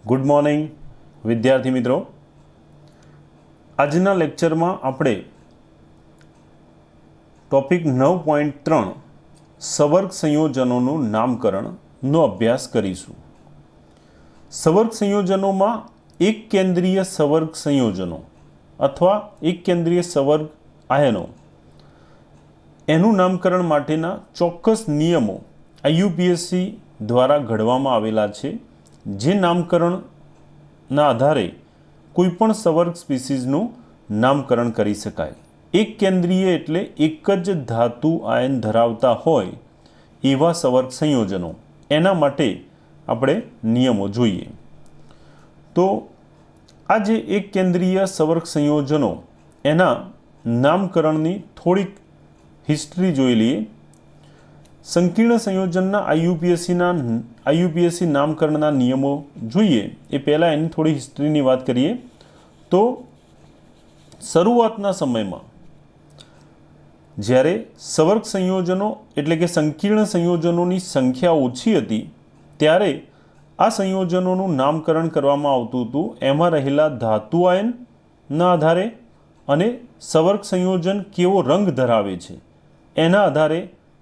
Good morning વિદ્યાર્થી મિત્રો। આજના લેક્ચરમાં આપણે ટોપિક 9.3 સવર્ગ સંયોજનોનું નામકરણનો અભ્યાસ કરીશું। સવર્ગ સંયોજનોમાં એક કેન્દ્રીય સવર્ગ સંયોજનો અથવા એક કેન્દ્રીય સવર્ગ આયનો એનું નામકરણ માટેના ચોક્કસ નિયમો IUPAC દ્વારા ઘડવામાં આવેલા છે, જે નામકરણના આધારે કોઈપણ સવર્ગ સ્પીસીઝનું નામકરણ કરી શકાય। એક કેન્દ્રીય એટલે એક જ ધાતુ આયન ધરાવતા હોય એવા સવર્ગ સંયોજનો, એના માટે આપણે નિયમો જોઈએ। તો આ જે એક કેન્દ્રીય સવર્ગ સંયોજનો એના નામકરણની થોડીક હિસ્ટ્રી જોઈ લઈએ। સંકીર્ણ સંયોજનના IUPAC નામકરણના નિયમો જોઈએ એ પહેલાં એની થોડી હિસ્ટ્રીની વાત કરીએ તો શરૂઆતના સમયમાં જ્યારે સવર્ગ સંયોજનો એટલે કે સંકીર્ણ સંયોજનોની સંખ્યા ઓછી હતી ત્યારે આ સંયોજનોનું નામકરણ કરવામાં આવતું હતું એમાં રહેલા ધાતુ આયનના આધારે અને સવર્ગ સંયોજન કેવો રંગ ધરાવે છે એના આધારે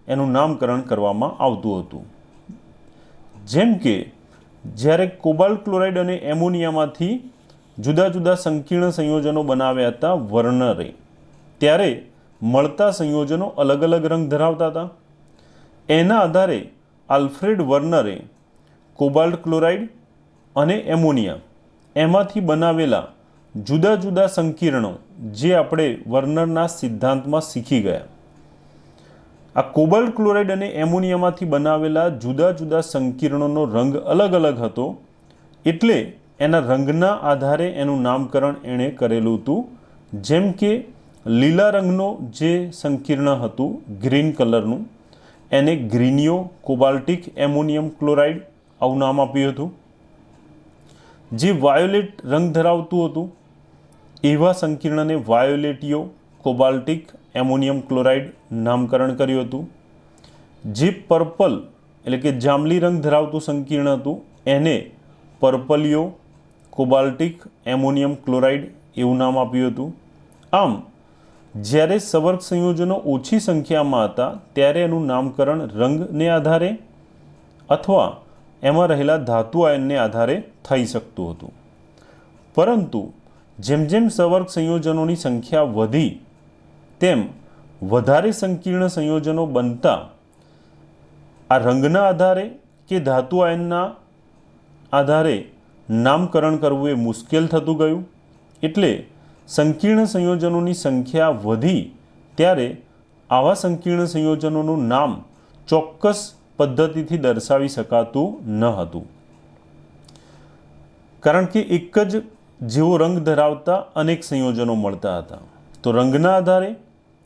એનું નામકરણ કરવામાં આવતું હતું। જેમ કે જ્યારે કોબાલ્ટ ક્લોરાઇડ અને એમોનિયામાંથી જુદા જુદા સંકીર્ણ સંયોજનો બનાવ્યા હતા વર્નરે, ત્યારે મળતા સંયોજનો અલગ અલગ રંગ ધરાવતા હતા। એના આધારે આલ્ફ્રેડ વર્નરે કોબાલ્ટ ક્લોરાઇડ અને એમોનિયા એમાંથી બનાવેલા જુદા જુદા સંકીર્ણો જે આપણે વર્નરના સિદ્ધાંતમાં શીખી ગયા, આ કોબાલ્ટ ક્લોરાઇડ અને એમોનિયામાંથી બનાવેલા જુદા જુદા સંકીર્ણોનો રંગ અલગ અલગ હતો, એટલે એના રંગના આધારે એનું નામકરણ એણે કરેલું હતું। જેમ કે લીલા રંગનો જે સંકીર્ણ હતું ગ્રીન કલરનું, એને ગ્રીનિયો કોબાલ્ટિક એમોનિયમ ક્લોરાઇડ આવું નામ આપ્યું હતું। જે વાયોલેટ રંગ ધરાવતું હતું એવા સંકીર્ણને વાયોલેટિયો કોબાલ્ટિક એમોનિયમ ક્લોરાઇડ નામકરણ કર્યું હતું। જે પર્પલ એટલે કે જાંબલી રંગ ધરાવતું સંકીર્ણ હતું એને પર્પલિયો કોબાલ્ટિક એમોનિયમ ક્લોરાઇડ એવું નામ આપ્યું હતું। આમ જ્યારે સવર્ગ સંયોજનો ઓછી સંખ્યામાં હતા ત્યારે એનું નામકરણ રંગને આધારે અથવા એમાં રહેલા ધાતુ આયનને આધારે થઈ શકતું હતું, પરંતુ જેમ જેમ સવર્ગ સંયોજનોની સંખ્યા વધી તેમ વધારે સંકીર્ણ સંયોજનો બનતા આ રંગના આધારે કે ધાતુ આયનના આધારે નામકરણ કરવું એ મુશ્કેલ થતું ગયું। એટલે સંકીર્ણ સંયોજનોની સંખ્યા વધી ત્યારે આવા સંકીર્ણ સંયોજનોનું નામ ચોક્કસ પદ્ધતિથી દર્શાવી શકાતું ન હતું, કારણ કે એક જ જેવો રંગ ધરાવતા અનેક સંયોજનો મળતા હતા। તો રંગના આધારે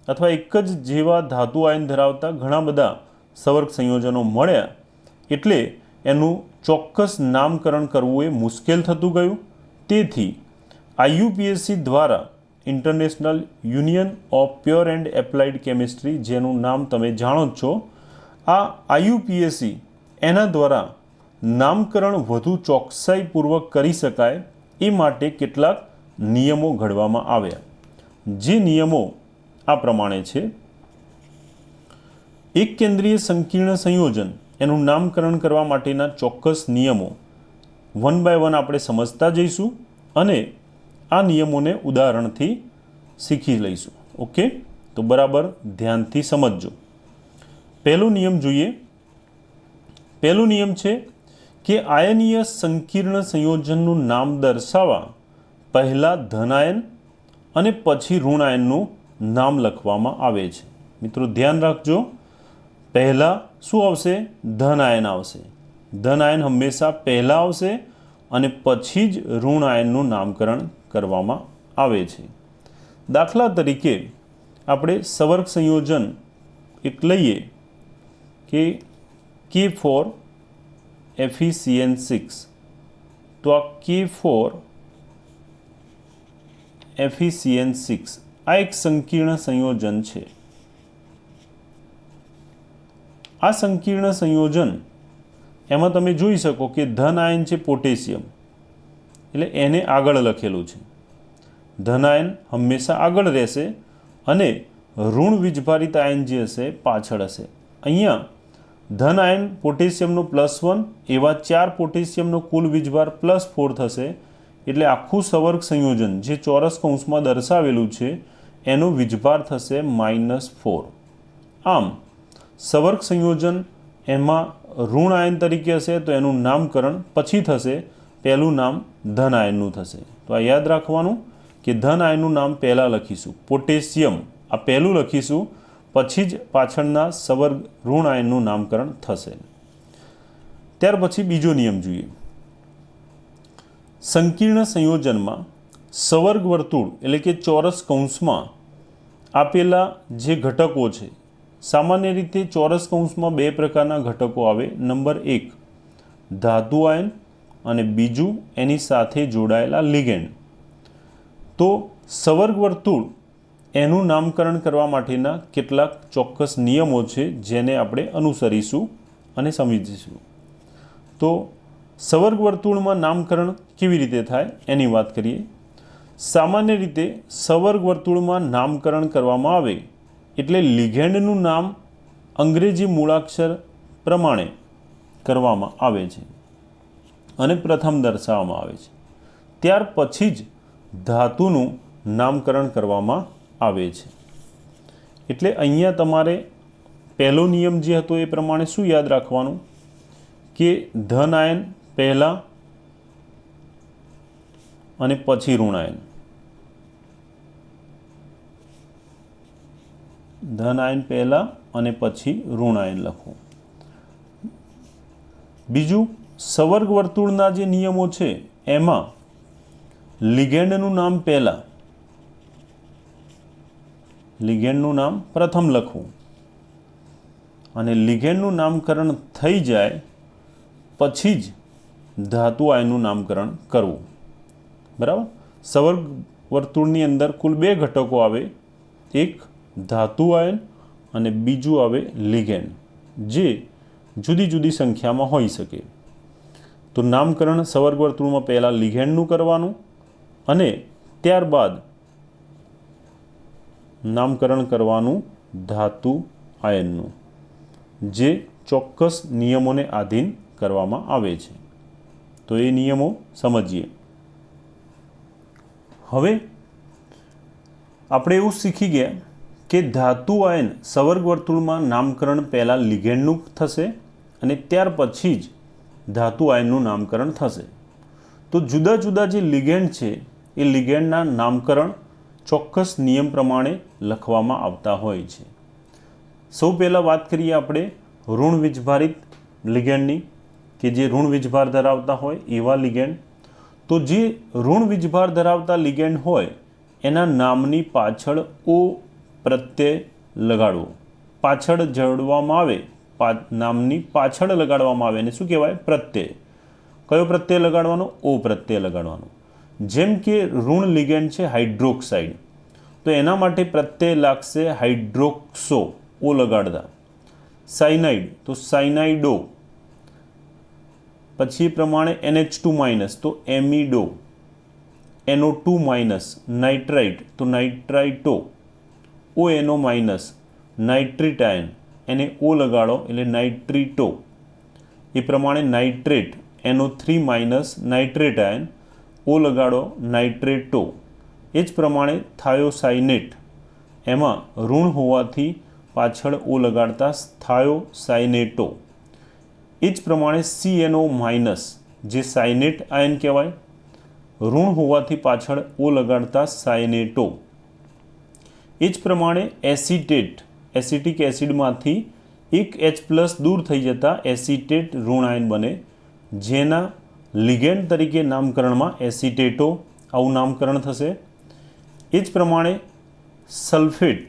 અથવા એક જ જેવા ધાતુ આયન ધરાવતા ઘણા બધા સવર્ગ સંયોજનો મળ્યા, એટલે એનું ચોક્કસ નામકરણ કરવું એ મુશ્કેલ થતું ગયું। તેથી IUPAC દ્વારા international union of pure and applied chemistry, જેનું નામ તમે જાણો જ છો, આ IUPAC એના દ્વારા નામકરણ વધુ ચોકસાઈપૂર્વક કરી શકાય એ માટે કેટલાક નિયમો ઘડવામાં આવ્યા। જે નિયમો આ પ્રમાણે છે। એક કેન્દ્રીય સંકીર્ણ સંયોજન એનું નામકરણ કરવા માટેના ચોક્કસ નિયમો વન બાય વન આપણે સમજતા જઈશું અને આ નિયમોને ઉદાહરણથી શીખી લઈશું। ઓકે, તો બરાબર ધ્યાનથી સમજજો। પહેલો નિયમ જોઈએ। પહેલો નિયમ છે કે આયનીય સંકીર્ણ સંયોજનનું નામ દર્શાવવા પહેલાં ધન આયન અને પછી ઋણ આયનનું નામ લખવામાં આવે છે। મિત્રો ધ્યાન રાખજો, પહેલાં શું આવશે? ધન આયન આવશે। ધન આયન હંમેશા પહેલાં આવશે અને પછી જ ઋણ આયનનું નામકરણ કરવામાં આવે છે। દાખલા તરીકે આપણે સવર્ગ સંયોજન એક લઈએ કે K4FeCN6, તો આ K4FeCN6 આ એક સંકીર્ણ સંયોજન છે। આ સંકીર્ણ સંયોજન એમાં તમે જોઈ શકો કે ધન આયન છે પોટેશિયમ એટલે એને આગળ લખેલું છે, ધન આયન હંમેશા આગળ રહેશે અને ઋણ વીજભારિત આયન જે હશે પાછળ હશે. અહીંયા ધન આયન પોટેશિયમનો +1 એવા 4 પોટેશિયમનો કુલ વીજભાર +4 થશે. એટલે આખું સવર્ગ સંયોજન જે ચોરસ કૌંસમાં દર્શાવેલું છે એનો વીજભાર થશે -4. આમ સવર્ગ સંયોજન એમાં ઋણ આયન તરીકે હશે તો એનું નામકરણ પછી થશે, પહેલું નામ ધન આયનનું થશે. તો આ યાદ રાખવાનું કે ધન આયનનું નામ પહેલાં લખીશું, પોટેશિયમ આ પહેલું લખીશું, પછી જ પાછળના સવર્ગ ઋણ આયનનું નામકરણ થશે. ત્યાર પછી બીજો નિયમ જોઈએ. સંકીર્ણ સંયોજનમાં સવર્ગ વર્તુળ એટલે કે ચોરસ કૌંસમાં આપેલા જે ઘટકો છે, સામાન્ય રીતે ચોરસ કૌંસમાં 2 પ્રકારના ઘટકો આવે. નંબર 1 ધાતુ આયન અને બીજું એની સાથે જોડાયેલા લિગેન્ડ. તો સવર્ગ વર્તુળ એનું નામકરણ કરવા માટેના કેટલાક ચોક્કસ નિયમો છે જેને આપણે અનુસરીશું અને સમજીશું. તો સવર્ગ વર્તુળમાં નામકરણ કેવી રીતે થાય એની વાત કરીએ. સામાન્ય રીતે સવર્ગ વર્તુળમાં નામકરણ કરવામાં આવે એટલે લિગેન્ડનું નામ અંગ્રેજી મૂળાક્ષર પ્રમાણે કરવામાં આવે છે અને પ્રથમ દર્શાવવામાં આવે છે. ત્યાર પછી જ ધાતુનું નામકરણ કરવામાં આવે છે. એટલે અહીંયા તમારે પહેલો નિયમ જે હતો એ પ્રમાણે શું યાદ રાખવાનું કે ધન આયન પહેલાં અને પછી ઋણ આયન. ધન આયન પહેલાં અને પછી ઋણ આયન લખવું. બીજું સવર્ગ વર્તુળના જે નિયમો છે એમાં લિગેન્ડનું નામ પહેલાં, લિગેન્ડનું નામ પ્રથમ લખવું અને લિગેન્ડનું નામકરણ થઈ જાય પછી જ ધાતુ આયનનું નામકરણ કરવું. બરાબર. સવર્ગ વર્તુળની અંદર કુલ 2 ઘટકો આવે, એક ધાતુ આયન અને બીજું આવે લિગેન્ડ, જે જુદી જુદી સંખ્યામાં હોઈ શકે. તો નામકરણ સવર્ગ વર્તુળમાં પહેલાં લિગેન્ડનું કરવાનું અને ત્યારબાદ નામકરણ કરવાનું ધાતુ આયનનું, જે ચોક્કસ નિયમોને આધીન કરવામાં આવે છે. તો એ નિયમો સમજીએ. હવે આપણે એવું શીખી ગયા કે ધાતુ આયન સવર્ગ વર્તુળમાં નામકરણ પહેલાં લિગેન્ડનું થશે અને ત્યાર પછી જ ધાતુ આયનનું નામકરણ થશે. તો જુદા જુદા જે લિગેન્ડ છે એ લિગેન્ડના નામકરણ ચોક્કસ નિયમ પ્રમાણે લખવામાં આવતા હોય છે. સૌ પહેલાં વાત કરીએ આપણે ઋણ વીજભારિત લિગેન્ડની, કે જે ઋણ વીજભાર ધરાવતા હોય એવા લિગેન્ડ. તો જે ઋણ વીજભાર ધરાવતા લિગેન્ડ હોય એના નામની પાછળ ઓ પ્રત્યય લગાડવો. પાછળ જોડવામાં આવે, નામની પાછળ લગાડવામાં આવે એને શું કહેવાય? પ્રત્યય. કયો પ્રત્યય લગાડવાનો? ઓ પ્રત્યય લગાડવાનો. જેમ કે ઋણ લિગેન્ડ છે હાઇડ્રોક્સાઇડ, તો એના માટે પ્રત્યય લાગશે હાઇડ્રોક્સો, ઓ લગાડતા. સાયનાઇડ તો સાયનાઇડો. પછી એ પ્રમાણે NH2- તો એમિડો, NO2- નાઇટ્રાઇટ તો નાઇટ્રાઇટો, ONO- નાઇટ્રિક આયન, એને ઓ લગાડો એટલે નાઇટ્રિટો. એ પ્રમાણે નાઇટ્રેટ NO3- નાઇટ્રેટ આયન, ઓ લગાડો નાઇટ્રેટો. એ જ પ્રમાણે થાયોસાઇનેટ, એમાં ઋણ હોવાથી પાછળ ઓ લગાડતા થાયોસાઇનેટો. એ જ પ્રમાણે CNO- જે સાઇનેટ આયન કહેવાય, ઋણ હોવાથી પાછળ ઓ લગાડતા સાઇનેટો. એ જ પ્રમાણે એસિટેટ, એસિટિક એસિડમાંથી એક H+ દૂર થઈ જતા એસિટેટ ઋણ આયન બને, જેના લિગેન્ડ તરીકે નામકરણમાં એસિટેટો આવું નામકરણ થશે. એ જ પ્રમાણે સલ્ફેટ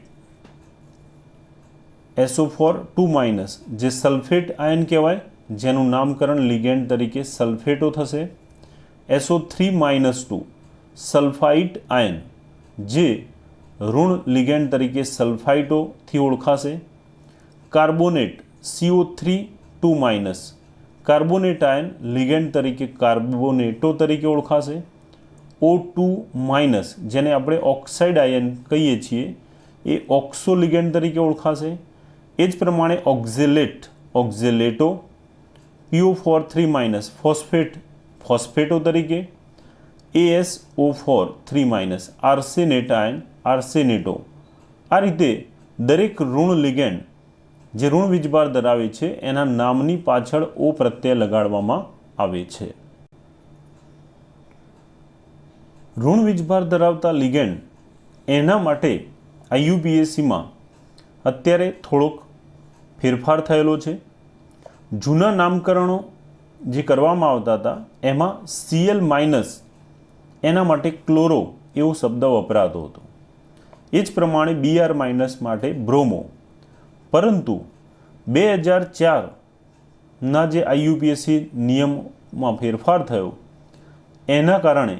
SO4 જે સલ્ફેટ આયન કહેવાય, જેનું નામકરણ લિગેન્ડ તરીકે સલ્ફેટો થશે. SO3- સલ્ફાઇટ આયન, જે ઋણ લિગેન્ડ તરીકે સલ્ફાઇટોથી ઓળખાશે. Carbonate CO3 carbonate ion ligand તરીકે કાર્બોનેટો તરીકે ઓળખાશે. O2- જેને આપણે ઓક્સાઇડ આયન કહીએ છીએ એ ઓક્સો લિગેન્ડ તરીકે ઓળખાશે. એ જ પ્રમાણે ઓક્ઝેલેટો PO4 ફોસ્ફેટો તરીકે, ASO4 આર્સેનેટો. આ રીતે દરેક ઋણ લિગેન્ડ જે ઋણ વીજભાર ધરાવે છે એના નામની પાછળ O પ્રત્યય લગાડવામાં આવે છે. ઋણ વીજભાર ધરાવતા લિગેન્ડ એના માટે IUPACમાં અત્યારે થોડોક ફેરફાર થયેલો છે. જૂના નામકરણો જે કરવામાં આવતા હતા એમાં Cl- એના માટે ક્લોરો એવો શબ્દ વપરાતો હતો. એ જ પ્રમાણે Br- માટે બ્રોમો. પરંતુ 2004ના જે IUPAC નિયમમાં ફેરફાર થયો એના કારણે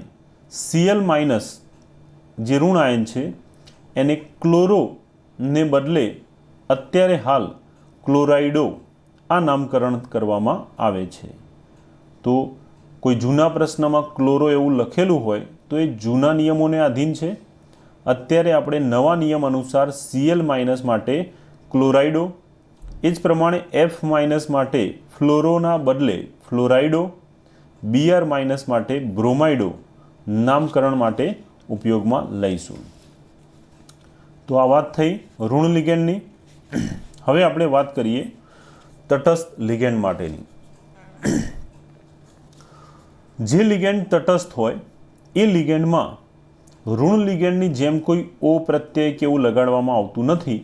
Cl- જે ઋણ આયન છે એને ક્લોરોને બદલે અત્યારે હાલ ક્લોરાઇડો આ નામકરણ કરવામાં આવે છે. તો કોઈ જૂના પ્રશ્નમાં ક્લોરો એવું લખેલું હોય તો એ જૂના નિયમોને આધીન છે. અત્યારે આપણે નવા નિયમ અનુસાર Cl- માટે ક્લોરાઇડો, એ જ પ્રમાણે F- માટે ફ્લોરોના બદલે ફ્લોરાઇડો, Br- માટે બ્રોમાઇડો નામકરણ માટે ઉપયોગમાં લઈશું. તો આ વાત થઈ ઋણ લિગેન્ડની. હવે આપણે વાત કરીએ તટસ્થ લિગેન્ડ માટેની. જે લિગેન્ડ તટસ્થ હોય એ લિગેન્ડમાં ઋણ લિગેન્ડની જેમ કોઈ O પ્રત્યય કે એવું લગાડવામાં આવતું નથી.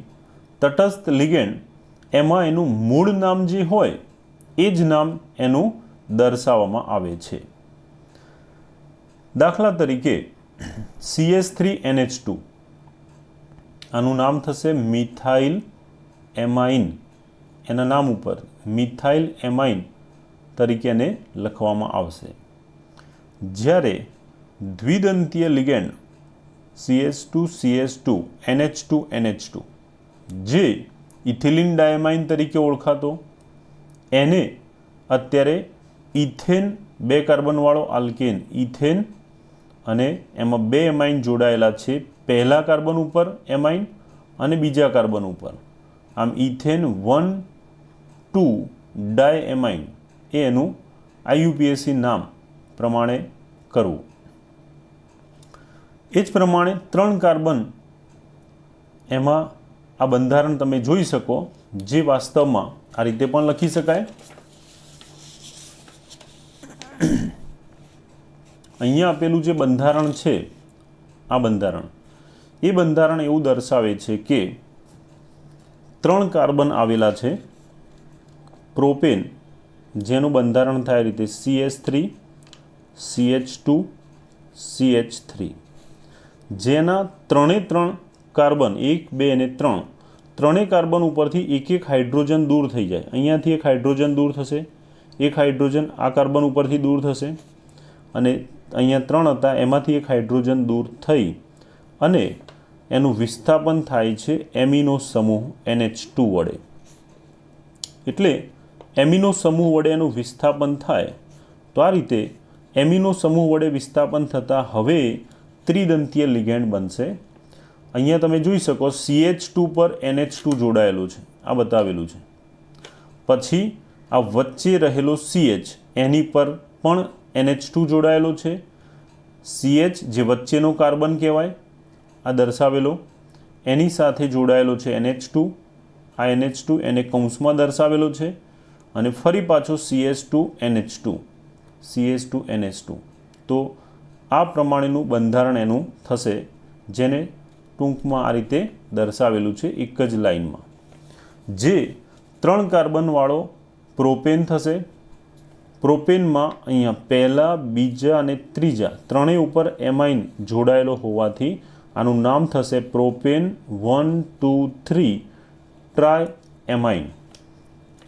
તટસ્થ લિગેન્ડ એમાં એનું મૂળ નામ જે હોય એ જ નામ એનું દર્શાવવામાં આવે છે. દાખલા તરીકે CH3NH2 આનું નામ થશે મિથાઇલ એમાઇન. એના નામ ઉપર મિથાઇલ એમાઇન તરીકે એને લખવામાં આવશે. જ્યારે દ્વિદંતીય લિગેન્ડ CH2CH2 NH2NH2 જે ઇથિલિન ડાયમાઇન તરીકે ઓળખાતો એને અત્યારે ઇથેન 2 કાર્બનવાળો આલ્કેન ઇથેન અને એમાં 2 એમાઇન જોડાયેલા છે. પહેલા કાર્બન ઉપર એમાઇન અને બીજા કાર્બન ઉપર. આમ ઇથેન 1,2 ડાયએમાઇન એ એનું IUPAC નામ પ્રમાણે કરવું. એ જ પ્રમાણે 3 કાર્બન એમાં આ બંધારણ તમે જોઈ શકો, જે વાસ્તવમાં આ રીતે પણ લખી શકાય. અહીંયા આપેલું જે બંધારણ છે આ બંધારણ એવું દર્શાવે છે કે 3 કાર્બન આવેલા છે. પ્રોપેન જેનું બંધારણ થાય રીતે CH3 CH2 CH3 જેના 3 કાર્બન 1 2 અને 3 ત્રણેય કાર્બન ઉપરથી એક હાઇડ્રોજન દૂર થઈ જાય. અહીંયાથી એક હાઇડ્રોજન દૂર થશે, એક હાઇડ્રોજન આ કાર્બન ઉપરથી દૂર થશે અને અહીંયા 3 હતા એમાંથી એક હાઇડ્રોજન દૂર થઈ અને એનું વિસ્થાપન થાય છે એમિનો સમૂહ NH2 વડે. એટલે એમિનો સમૂહ વડે એનું વિસ્થાપન થાય. તો આ રીતે એમિનો સમૂહ વડે વિસ્થાપન થતાં હવે ત્રિદંતીય લિગેન્ડ બનશે. અહીંયા તમે જોઈ શકો CH2 પર NH2 જોડાયેલું છે, આ બતાવેલું છે. પછી આ વચ્ચે રહેલો CH એની પર પણ NH2 જોડાયેલો છે. CH જે વચ્ચેનો કાર્બન કહેવાય આ દર્શાવેલો, એની સાથે જોડાયેલો છે NH2. આ NH2 એને કૌંસમાં દર્શાવેલો છે અને ફરી પાછો CH2NH2. તો આ પ્રમાણેનું બંધારણ એનું થશે, જેને ટૂંકમાં આ રીતે દર્શાવેલું છે એક જ લાઇનમાં. જે 3 કાર્બનવાળો પ્રોપેન થશે. પ્રોપેનમાં અહીંયા પહેલા, બીજા અને ત્રીજા ત્રણેય ઉપર એમાઇન જોડાયેલો હોવાથી આનું નામ થશે પ્રોપેન 1,2,3 ટ્રાય એમાઇન.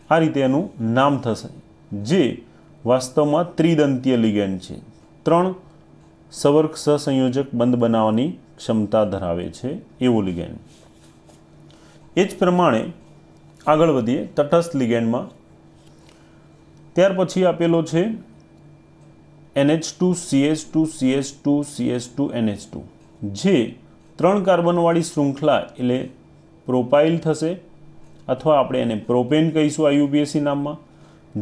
આ રીતે એનું નામ થશે, જે વાસ્તવમાં ત્રિદંતીય લિગેન્ડ છે. 3 સવર્ગ સહસંયોજક બંધ બનાવવાની ક્ષમતા ધરાવે છે એવું લિગેન્ડ. એ જ પ્રમાણે આગળ વધીએ તટસ્થ લિગેન્ડમાં. ત્યાર પછી આપેલો છે NH2 CH2 CH2 CH2 NH2 જે 3 કાર્બનવાળી શૃંખલા એટલે પ્રોપાઇલ થશે અથવા આપણે એને પ્રોપેન કહીશું IUPAC નામમાં,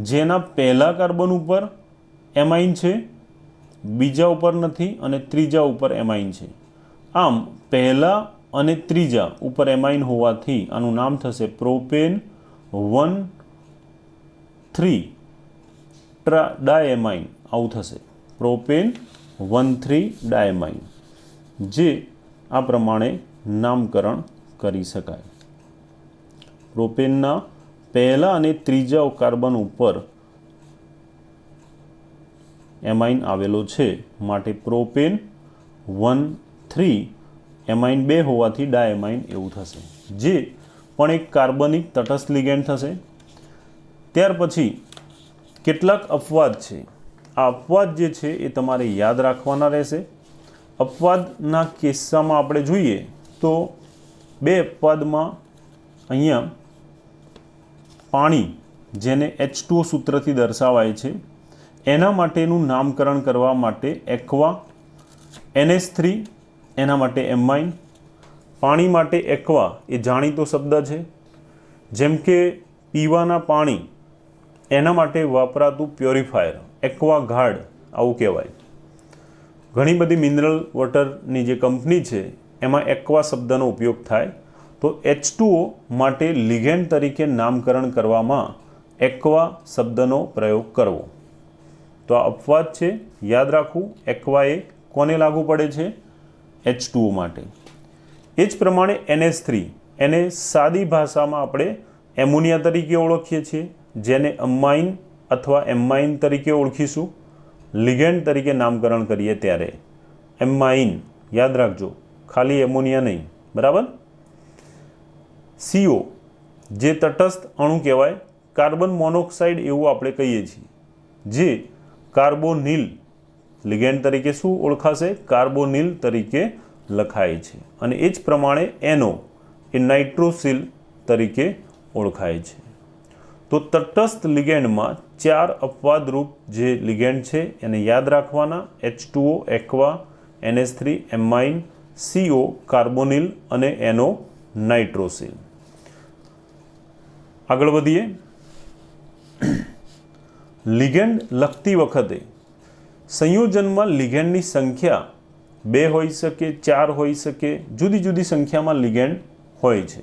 જેના પહેલા કાર્બન ઉપર એમાઇન છે, બીજા ઉપર નથી અને ત્રીજા ઉપર એમાઇન છે. આમ પહેલા અને ત્રીજા ઉપર એમાઇન હોવાથી આનું નામ થશે પ્રોપેન 1,3 ડાયએમાઇન. આવું થશે પ્રોપેન 1,3 ડાયએમાઇન, જે આ પ્રમાણે નામકરણ કરી શકાય. પ્રોપેનના પહેલા અને ત્રીજા કાર્બન ઉપર એમાઇન આવેલો છે માટે પ્રોપેન 1,3 એમાઇન 2 હોવાથી ડાયએમાઇન એવું થશે, જે પણ એક કાર્બનિક તટસ્થ લિગેન્ડ થશે. ત્યાર પછી કેટલાક અપવાદ છે. આ અપવાદ જે છે એ તમારે યાદ રાખવાના રહેશે. અપવાદના કિસ્સામાં આપણે જોઈએ તો 2 અપવાદમાં અહીંયા પાણી જેને H2O સૂત્રથી દર્શાવાય છે એના માટેનું નામકરણ કરવા માટે એક્વા, NH3 એના માટે એમાઇન. પાણી માટે એક્વા એ જાણીતો શબ્દ છે, જેમ કે પીવાના પાણી એના માટે વપરાતું પ્યોરિફાયર એક્વા ગાર્ડ આવું કહેવાય. ઘણી બધી મિનરલ વોટરની જે કંપની છે એમાં એક્વા શબ્દનો ઉપયોગ થાય. તો H2O માટે લિગેન્ડ તરીકે નામકરણ કરવામાં એક્વા શબ્દનો પ્રયોગ કરવો. તો આ અપવાદ છે, યાદ રાખવું. એક્વા એ કોને લાગુ પડે છે? H2O માટે. એ જ પ્રમાણે NH3 એને સાદી ભાષામાં આપણે એમોનિયા તરીકે ઓળખીએ છીએ, જેને અમાઇન અથવા એમાઇન તરીકે ઓળખીશું. લિગેન્ડ તરીકે નામકરણ કરીએ ત્યારે એમાઇન યાદ રાખજો, ખાલી એમોનિયા નહીં. બરાબર. CO જે તટસ્થ અણુ કહેવાય, કાર્બન મોનોક્સાઇડ એવું આપણે કહીએ છીએ, જે કાર્બોનિલ લિગેન્ડ તરીકે શું ઓળખાશે? કાર્બોનિલ તરીકે લખાય છે. અને એ જ પ્રમાણે NO એ નાઇટ્રોસિલ તરીકે ઓળખાય છે. તો તટસ્થ લિગેન્ડમાં 4 અપવાદરૂપ જે લિગેન્ડ છે એને યાદ રાખવાના: H2O aqua, NH3 amine, CO carbonyl અને NO નાઇટ્રોસિલ. આગળ વધીએ. લિગેન્ડ લખતી વખતે સંયોજનમાં લિગેન્ડની સંખ્યા 2 હોઈ શકે, 4 હોઈ શકે, જુદી જુદી સંખ્યામાં લિગેન્ડ હોય છે.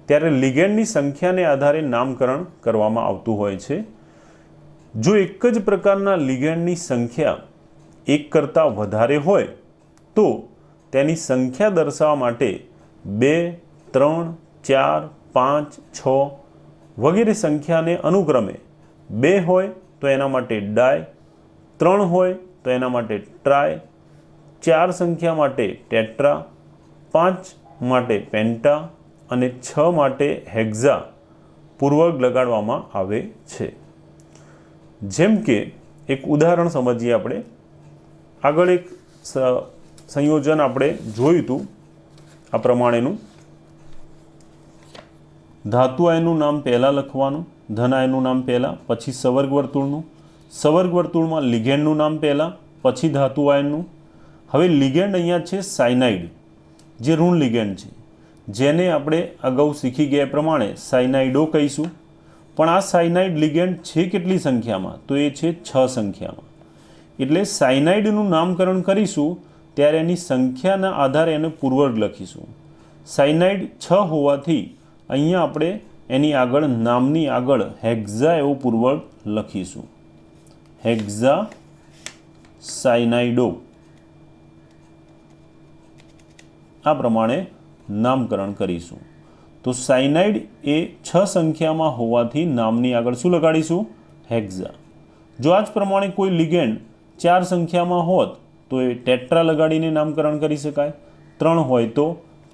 ત્યારે લિગેન્ડની સંખ્યાને આધારે નામકરણ કરવામાં આવતું હોય છે. જો એક જ પ્રકારના લિગેન્ડની સંખ્યા 1 કરતાં વધારે હોય તો તેની સંખ્યા દર્શાવવા માટે 2, 3, 4, 5, 6 વગેરે સંખ્યાને અનુક્રમે 2 હોય તો એના માટે ડાય, 3 હોય તો એના માટે ટ્રાય, 4 સંખ્યા માટે ટેટ્રા, 5 માટે પેન્ટા અને 6 માટે હેક્ઝા પૂર્વક લગાડવામાં આવે છે. જેમ કે એક ઉદાહરણ સમજીએ આપણે. આગળ એક સંયોજન આપણે જોયું હતું આ પ્રમાણેનું. ધાતુ આયનનું નામ પહેલાં લખવાનું, ધન આયનનું નામ પહેલાં, પછી સવર્ગ વર્તુળનું. સવર્ગ વર્તુળમાં લિગેન્ડનું નામ પહેલાં, પછી ધાતુ આયનનું. હવે લિગેન્ડ અહીંયા છે સાયનાઇડ, જે ઋણ લિગેન્ડ છે, જેને આપણે અગાઉ શીખી ગયા પ્રમાણે સાયનાઇડો કહીશું. પણ આ સાયનાઇડ લિગેન્ડ છે કેટલી સંખ્યામાં? તો એ છે 6 સંખ્યામાં. એટલે સાયનાઇડનું નામકરણ કરીશું ત્યારે એની સંખ્યાના આધારે એને પૂર્વર્ગ લખીશું. સાયનાઇડ 6 હોવાથી અહીંયા આપણે એની આગળ નામની આગળ હેક્ઝા એવો પૂર્વર્ગ લખીશું. હેક્ઝા સાયનાઇડો આ પ્રમાણે નામકરણ કરીશું. તો સાયનાઇડ એ 6 સંખ્યામાં હોવાથી નામની આગળ શું લગાડીશું? હેક્ઝા. જો આ જ પ્રમાણે કોઈ લિગેન્ડ 4 સંખ્યામાં હોત તો એ ટેટ્રા લગાડીને નામકરણ કરી શકાય. 3 હોય તો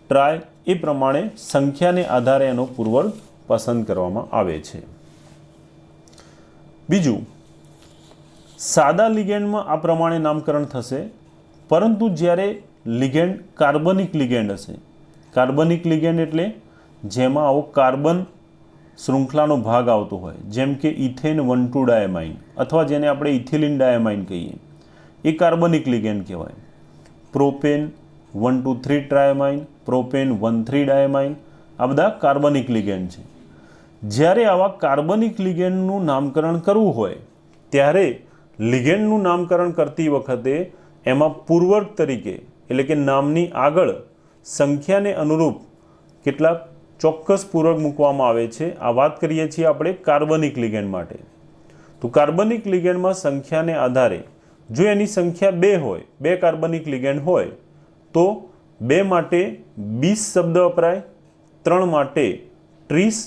ટ્રાય. એ પ્રમાણે સંખ્યાને આધારે એનો પૂર્વર્ગ પસંદ કરવામાં આવે છે. બીજું, સાદા લિગેન્ડમાં આ પ્રમાણે નામકરણ થશે, પરંતુ જ્યારે લિગેન્ડ કાર્બનિક લિગેન્ડ હશે, કાર્બનિક લિગેન્ડ એટલે જેમાં આવો કાર્બન શૃંખલાનો ભાગ આવતો હોય, જેમ કે ઇથેન 1,2 ડાયમાઇન અથવા જેને આપણે ઇથિલિન ડાયમાઇન કહીએ, એ કાર્બનિક લિગેન્ડ કહેવાય. પ્રોપેન 1,2,3 ટ્રાયમાઇન, પ્રોપેન 1,3 ડાયમાઇન, આ બધા કાર્બનિક લિગેન્ડ છે. જ્યારે આવા કાર્બનિક લિગેન્ડનું નામકરણ કરવું હોય ત્યારે લિગેન્ડનું નામકરણ કરતી વખતે એમાં પૂર્વક તરીકે એટલે કે નામની આગળ સંખ્યાને અનુરૂપ કેટલાક ચોક્કસ પૂર્વક મૂકવામાં આવે છે. આ વાત કરીએ છીએ આપણે કાર્બનિક લિગેન્ડ માટે. તો કાર્બનિક લિગેન્ડમાં સંખ્યાને આધારે જો એની સંખ્યા 2 હોય, 2 કાર્બનિક લિગેન્ડ હોય તો 2 માટે 20 શબ્દ વપરાય, 3 માટે 30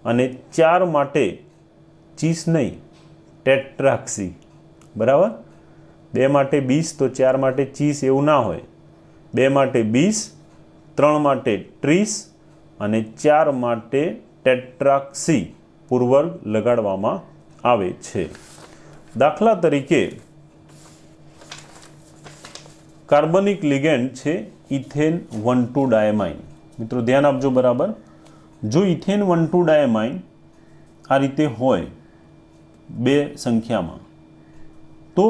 અને 4 માટે ચીસ નહીં, ટેટ્રાક્સી. બરાબર? 2 માટે 20 તો 4 માટે ચીસ એવું ના હોય. 2 માટે 20, 3 માટે 30 અને 4 માટે ટેટ્રાક્સી પૂર્વર્ગ લગાડવામાં આવે છે. દાખલા તરીકે કાર્બનિક લિગેન્ડ છે ઇથેન 1,2 ડાયમાઇન. મિત્રો ધ્યાન આપજો બરાબર. જો ઇથેન 1,2 ડાયમાઇન આ રીતે હોય 2 સંખ્યામાં તો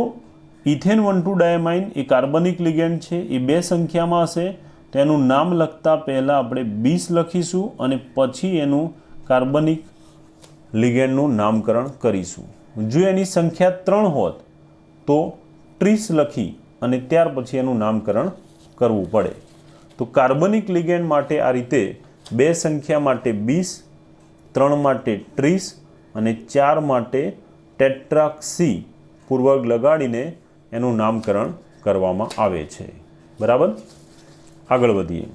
ઇથેન 1,2 ડાયમાઇન એ કાર્બનિક લિગેન્ડ છે. એ 2 સંખ્યામાં હશે તો એનું નામ લખતા પહેલાં આપણે 20 લખીશું અને પછી એનું કાર્બનિક લિગેન્ડનું નામકરણ કરીશું. જો એની સંખ્યા 3 હોત તો 30 લખી અને ત્યાર પછી એનું નામકરણ કરવું પડે. તો કાર્બનિક લિગેન્ડ માટે આ રીતે 2 સંખ્યા માટે 20, 3 માટે 30 અને 4 માટે ટેટ્રાક્સી પૂર્વક લગાડીને એનું નામકરણ કરવામાં આવે છે. બરાબર? આગળ વધીએ.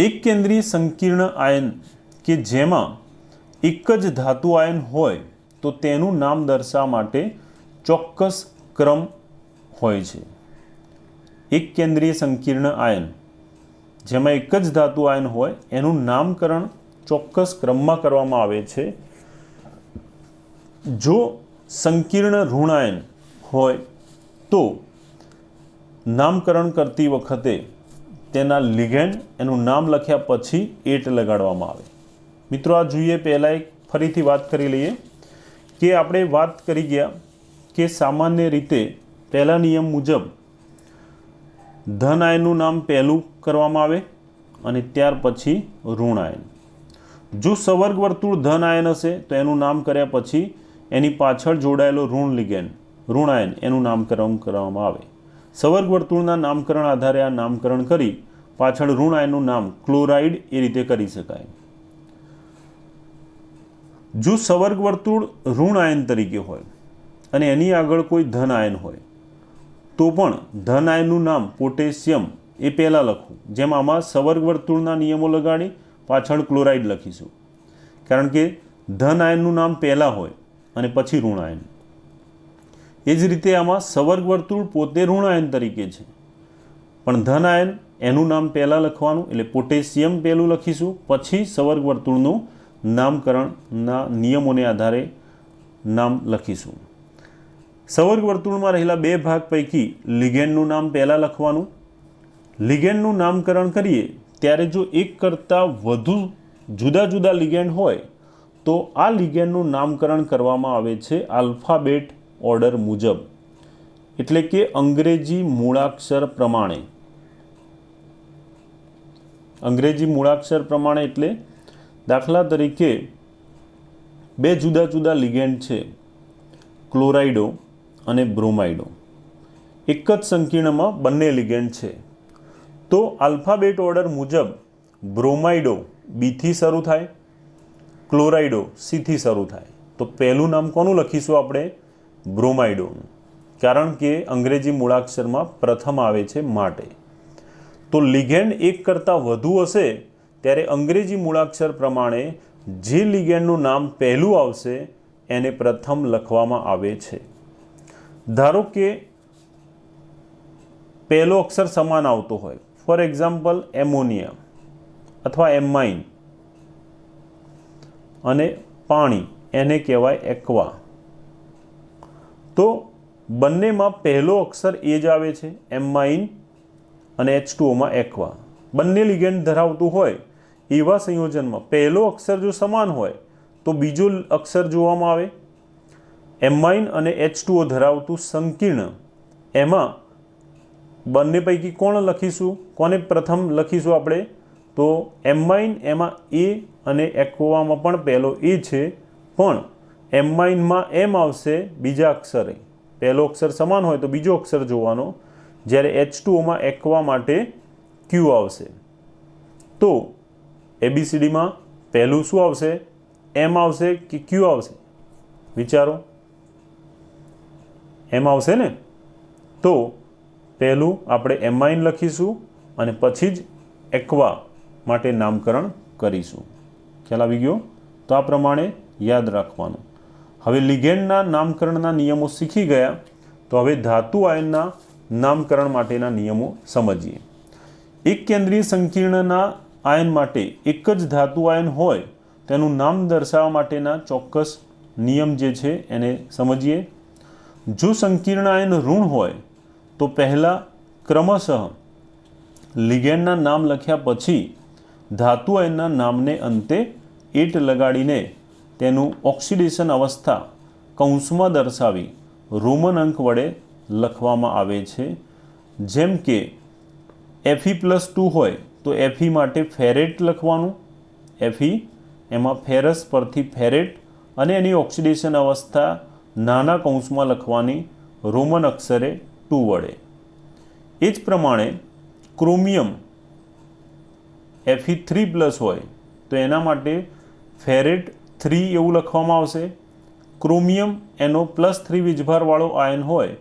એક કેન્દ્રીય સંકીર્ણ આયન કે જેમાં એક જ ધાતુ આયન હોય તો તેનું નામ દર્શાવવા માટે ચોક્કસ ક્રમ હોય છે. એક કેન્દ્રીય સંકીર્ણ આયન જેમાં એક જ ધાતુ આયન હોય એનું નામકરણ ચોક્કસ ક્રમમાં કરવામાં આવે છે. જો સંકીર્ણ ઋણાયન હોય તો નામકરણ કરતી વખતે તેના લિગેન્ડ એનું નામ લખ્યા પછી એટ લગાડવામાં આવે. મિત્રો આ જોઈએ પહેલાં એક ફરીથી વાત કરી લઈએ કે આપણે વાત કરી ગયા કે સામાન્ય રીતે પહેલા નિયમ મુજબ ધન આયનનું નામ પહેલું કરવામાં આવે અને ત્યાર પછી ઋણ આયન. જો સવર્ગ વર્તુળ ધન આયન હશે તો એનું નામ કર્યા પછી એની પાછળ જોડાયેલો ઋણ લિગેન્ડ ઋણ આયન એનું નામકરણ કરવામાં આવે. સવર્ગ વર્તુળના નામકરણ આધારે આ નામકરણ કરી પાછળ ઋણ આયનનું નામ ક્લોરાઇડ એ રીતે કરી શકાય. જો સવર્ગ વર્તુળ ઋણ આયન તરીકે હોય અને એની આગળ કોઈ ધન આયન હોય તો પણ ધન આયનનું નામ પોટેશિયમ એ પહેલાં લખવું. જેમ આમાં સવર્ગ વર્તુળના નિયમો લગાડી પાછળ ક્લોરાઇડ લખીશું કારણ કે ધન આયનનું નામ પહેલાં હોય અને પછી ઋણ આયન. એ જ રીતે આમાં સવર્ગ વર્તુળ પોતે ઋણ આયન તરીકે છે પણ ધન આયન એનું નામ પહેલાં લખવાનું એટલે પોટેશિયમ પહેલું લખીશું પછી સવર્ગ વર્તુળનું નામકરણના નિયમોને આધારે નામ લખીશું. સવર્ગ વર્તુળમાં રહેલા 2 ભાગ પૈકી લિગેન્ડનું નામ પહેલાં લખવાનું. લિગેન્ડનું નામકરણ કરીએ ત્યારે જો એક કરતાં વધુ જુદા જુદા લિગેન્ડ હોય તો આ લિગેન્ડનું નામકરણ કરવામાં આવે છે આલ્ફાબેટ ઓર્ડર મુજબ એટલે કે અંગ્રેજી મૂળાક્ષર પ્રમાણે. અંગ્રેજી મૂળાક્ષર પ્રમાણે એટલે દાખલા તરીકે 2 જુદા જુદા લિગેન્ડ છે ક્લોરાઇડો અને બ્રોમાઇડો. એક જ સંકીર્ણમાં બંને લિગેન્ડ છે તો આલ્ફાબેટ ઓર્ડર મુજબ બ્રોમાઇડો બીથી શરૂ થાય, ક્લોરાઇડો સીથી શરૂ થાય. તો પહેલું નામ કોનું લખીશું આપણે? બ્રોમાઇડોનું, કારણ કે અંગ્રેજી મૂળાક્ષરમાં પ્રથમ આવે છે માટે. તો લિગેન્ડ એક કરતાં વધુ હશે ત્યારે અંગ્રેજી મૂળાક્ષર પ્રમાણે જે લિગેન્ડનું નામ પહેલું આવશે એને પ્રથમ લખવામાં આવે છે. ધારો કે પહેલો અક્ષર સમાન આવતો હોય, ફોર એક્ઝામ્પલ એમોનિયા અથવા એમાઇન અને પાણી એને કહેવાય એક્વા. તો બંનેમાં પહેલો અક્ષર એ જ આવે છે એમાઇન અને H2Oમાં એક્વા. બંને લિગેન્ડ ધરાવતું હોય એવા સંયોજનમાં પહેલો અક્ષર જો સમાન હોય તો બીજો અક્ષર જોવામાં આવે એમાઇન અને H2O ધરાવતું સંકીર્ણ, એમાં બંને પૈકી કોણ લખીશું, કોને પ્રથમ લખીશું આપણે? તો એમાઇન, એમાં એ અને એક્વામાં પણ પહેલો એ છે, પણ એમાઇનમાં એમ આવશે બીજા અક્ષરે, પહેલો અક્ષર સમાન હોય તો બીજો અક્ષર જોવાનો, જ્યારે H2Oમાં એક્વા માટે ક્યુ આવશે. તો ABCDમાં પહેલું શું આવશે? એમ આવશે કે ક્યુ આવશે? વિચારો. એમ આવશે ને? તો પહેલું આપણે એમાઇન લખીશું અને પછી જ એક્વા માટે નામકરણ કરીશું. ખ્યાલ આવી ગયો? તો આ પ્રમાણે યાદ રાખવાનું. હવે લિગેન્ડના નામકરણના નિયમો શીખી ગયા, તો હવે ધાતુ આયનના નામકરણ માટેના નિયમો સમજીએ. એક કેન્દ્રીય સંકીર્ણના આયન માટે એક જ ધાતુ આયન હોય તેનું નામ દર્શાવવા માટેના ચોક્કસ નિયમ જે છે એને સમજીએ. જો સંકીર્ણ આયન ઋણ હોય તો પહેલાં ક્રમશઃ લિગેન્ડના નામ લખ્યા પછી ધાતુ આયનના નામને અંતે એટ લગાડીને તેનું ઓક્સિડેશન અવસ્થા કૌંસમાં દર્શાવી રોમન અંક વડે લખવામાં આવે છે. જેમ કે Fe+2 હોય તો Fe માટે ફેરેટ લખવાનું, Fe એમાં ફેરસ પરથી ફેરેટ અને એની ઓક્સિડેશન અવસ્થા નાના કૌંસમાં લખવાની રોમન અક્ષરે 2 વડે. એ જ પ્રમાણે ક્રોમિયમ Fe3+ હોય તો એના માટે ફેરેટ 3 એવું લખવામાં આવશે. ક્રોમિયમ એનો +3 વીજભારવાળો આયન હોય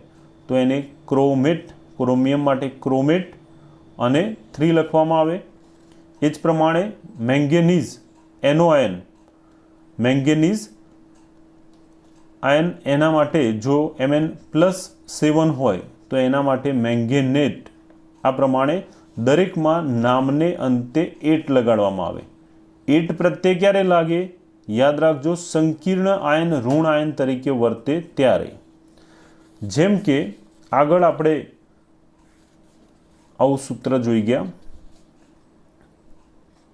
તો એને ક્રોમેટ, ક્રોમિયમ માટે ક્રોમેટ અને 3 લખવામાં આવે. એ જ પ્રમાણે મેંગેનીઝ એનો આયન, મેંગેનીઝ આયન એના માટે જો Mn+7 હોય તો એના માટે મેંગેનેટ. આ પ્રમાણે દરેકમાં નામને અંતે એટ લગાડવામાં આવે. એટ પ્રત્યે ક્યારે લાગે? યાદ રાખજો, સંકીર્ણ આયન ઋણ આયન તરીકે વર્તે ત્યારે. જેમ કે આગળ આપણે આવું સૂત્ર જોઈ ગયા,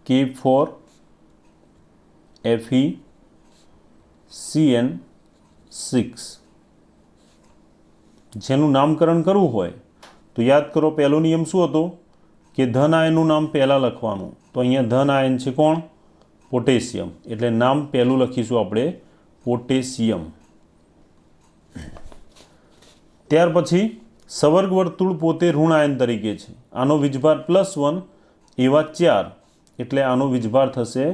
K4FeCN6, જેનું નામકરણ કરવું હોય તો યાદ કરો, પહેલો નિયમ શું હતો કે ધન આયનનું નામ પહેલાં લખવાનું. તો અહીંયા ધન આયન છે કોણ? પોટેશિયમ, એટલે નામ પહેલું લખીશું આપણે પોટેશિયમ. ત્યાર પછી સવર્ગ વર્તુળ પોતે ઋણ આયન તરીકે છે, આનો વીજભાર +1, એવા 4, એટલે આનો વીજભાર થશે